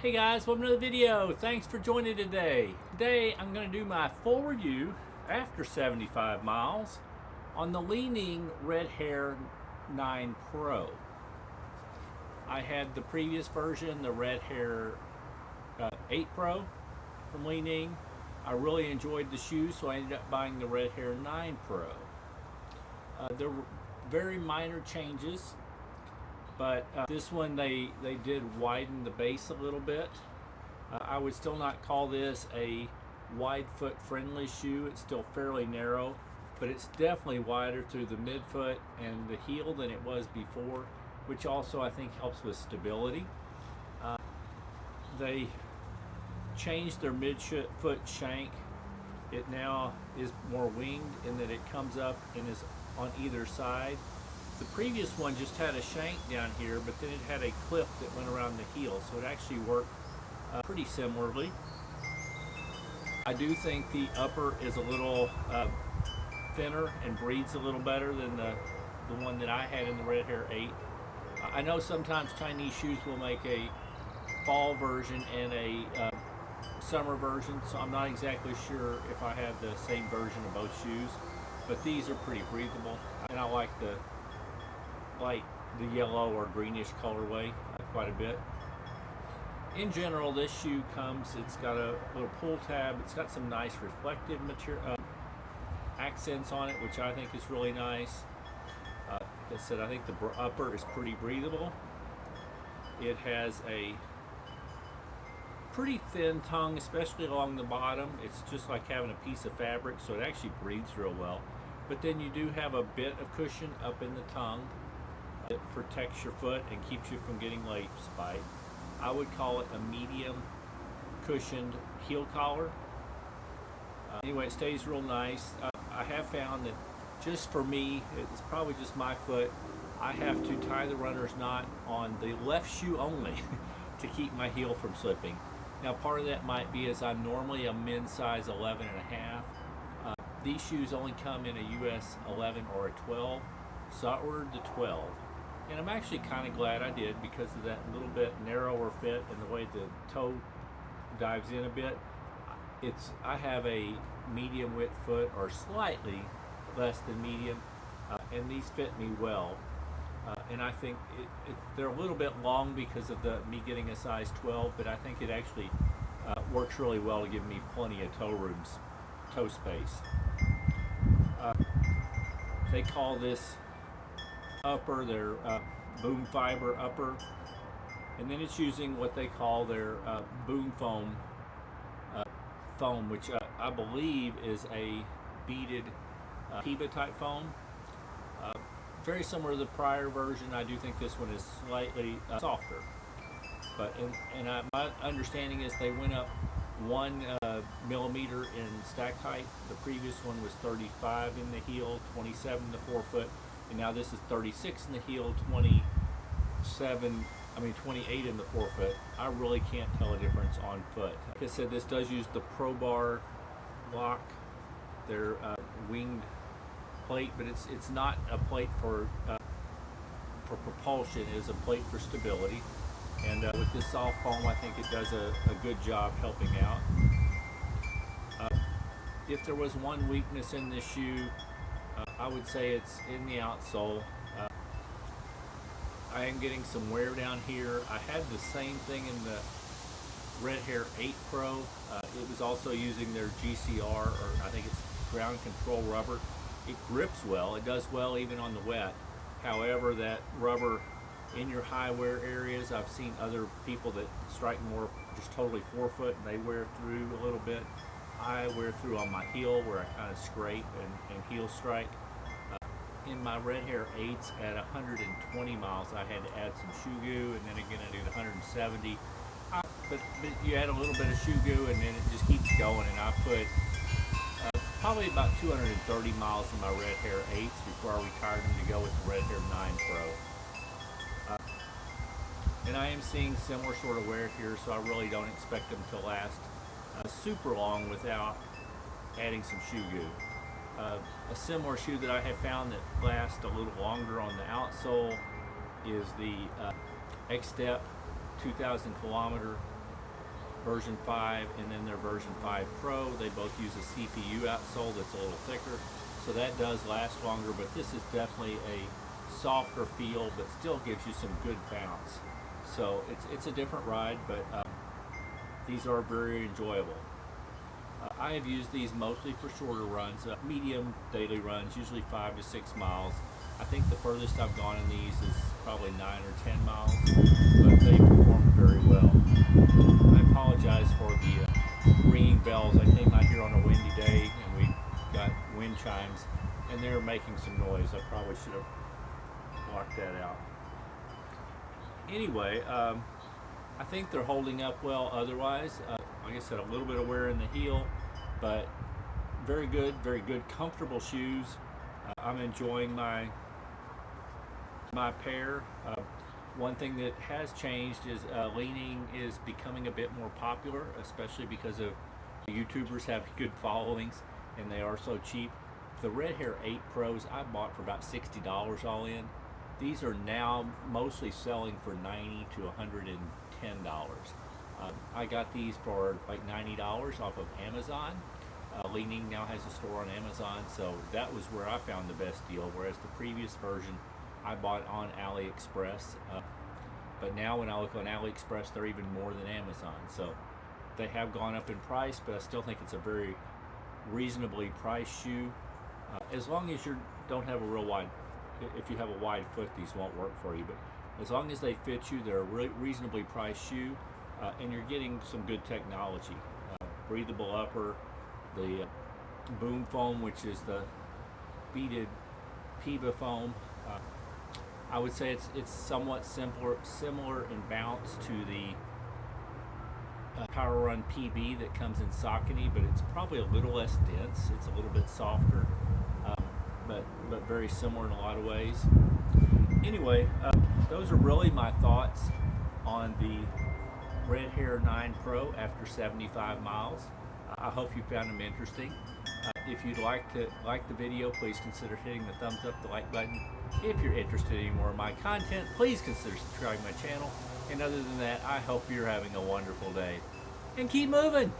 Hey guys, welcome to the video. Thanks for joining today. Today I'm going to do my full review after 75 miles on the Ning Red Hare 9 Pro. I had the previous version, the Red Hare 8 Pro from Ning. I really enjoyed the shoes, so I ended up buying the Red Hare 9 Pro. There were very minor changes, but this one they did widen the base a little bit. I would still not call this a wide foot friendly shoe. It's still fairly narrow, but it's definitely wider through the midfoot and the heel than it was before, which also I think helps with stability. They changed their midfoot shank. It now is more winged in that it comes up and is on either side. The previous one just had a shank down here, but then it had a clip that went around the heel, so it actually worked pretty similarly. I do think the upper is a little thinner and breathes a little better than the one that I had in the Red Hare 8. I know sometimes Chinese shoes will make a fall version and a summer version, so I'm not exactly sure if I have the same version of both shoes, but these are pretty breathable, and I like the yellow or greenish colorway quite a bit. In general, this shoe it's got a little pull tab. It's got some nice reflective material accents on it, which I think is really nice. Like I said, I think the upper is pretty breathable. It has a pretty thin tongue, especially along the bottom. It's just like having a piece of fabric, so it actually breathes real well. But then you do have a bit of cushion up in the tongue. It protects your foot and keeps you from getting leg spite. I would call it a medium cushioned heel collar. Anyway, it stays real nice. I have found that just for me, it's probably just my foot, I have to tie the runner's knot on the left shoe only to keep my heel from slipping. Now part of that might be as I'm normally a men's size 11 and a half. These shoes only come in a US 11 or a 12, so I ordered the 12. And I'm actually kind of glad I did because of that little bit narrower fit and the way the toe dives in a bit. I have a medium width foot or slightly less than medium, and these fit me well. And I think they're a little bit long because of me getting a size 12, but I think it actually works really well to give me plenty of toe space. They call this upper their boom fiber upper, and then it's using what they call their boom foam, which I believe is a beaded Kiba type foam. Very similar to the prior version. I do think this one is slightly softer, but my understanding is they went up 1 millimeter in stack height. The previous one was 35 in the heel, 27 in the forefoot, and now this is 36 in the heel, 28 in the forefoot. I really can't tell a difference on foot. Like I said, this does use the Pro Bar lock, their winged plate, but it's not a plate for propulsion. It is a plate for stability. And with this soft foam, I think it does a good job helping out. If there was one weakness in this shoe, I would say it's in the outsole. I am getting some wear down here. I had the same thing in the Red Hare 8 Pro. It was also using their GCR, or I think it's ground control rubber. It grips well. It does well even on the wet. However, that rubber in your high wear areas, I've seen other people that strike more just totally forefoot and they wear through a little bit. I wear through on my heel where I kind of scrape and heel strike. In my Red Hare 8s at 120 miles, I had to add some shoe goo, and then again I did 170. But you add a little bit of shoe goo and then it just keeps going, and I put probably about 230 miles in my Red Hare 8s before I retired them to go with the Red Hare 9 Pro. And I am seeing similar sort of wear here, so I really don't expect them to last super long without adding some shoe goo. A similar shoe that I have found that lasts a little longer on the outsole is the X-Step 2,000 kilometer version 5 and then their version 5 Pro. They both use a CPU outsole that's a little thicker, so that does last longer, but this is definitely a softer feel, but still gives you some good bounce. So it's a different ride, but these are very enjoyable. I have used these mostly for shorter runs, medium daily runs, usually 5 to 6 miles. I think the furthest I've gone in these is probably 9 or 10 miles, but they perform very well. I apologize for the ringing bells. I came out here on a windy day and we got wind chimes and they're making some noise. I probably should have blocked that out. Anyway, I think they're holding up well otherwise. Like I said, a little bit of wear in the heel, but very good, comfortable shoes. I'm enjoying my pair. One thing that has changed is leaning is becoming a bit more popular, especially because of YouTubers have good followings and they are so cheap. The Red Hare 8 Pros I bought for about $60 all in. These are now mostly selling for $90 to $110. I got these for like $90 off of Amazon. Leaning now has a store on Amazon, so that was where I found the best deal, whereas the previous version I bought on AliExpress. But now when I look on AliExpress, they're even more than Amazon. So they have gone up in price, but I still think it's a very reasonably priced shoe. As long as you don't have a real wide, if you have a wide foot, these won't work for you. But as long as they fit you, they're a reasonably priced shoe, and you're getting some good technology. Breathable upper, the boom foam, which is the beaded PEBA foam. I would say it's somewhat similar in bounce to the Power Run PB that comes in Saucony, but it's probably a little less dense. It's a little bit softer, but very similar in a lot of ways. Anyway, those are really my thoughts on the Red Hare 9 Pro after 75 miles. I hope you found them interesting. If you'd like the video, please consider hitting the thumbs up, the like button. If you're interested in any more of my content, please consider subscribing to my channel. And other than that, I hope you're having a wonderful day. And keep moving!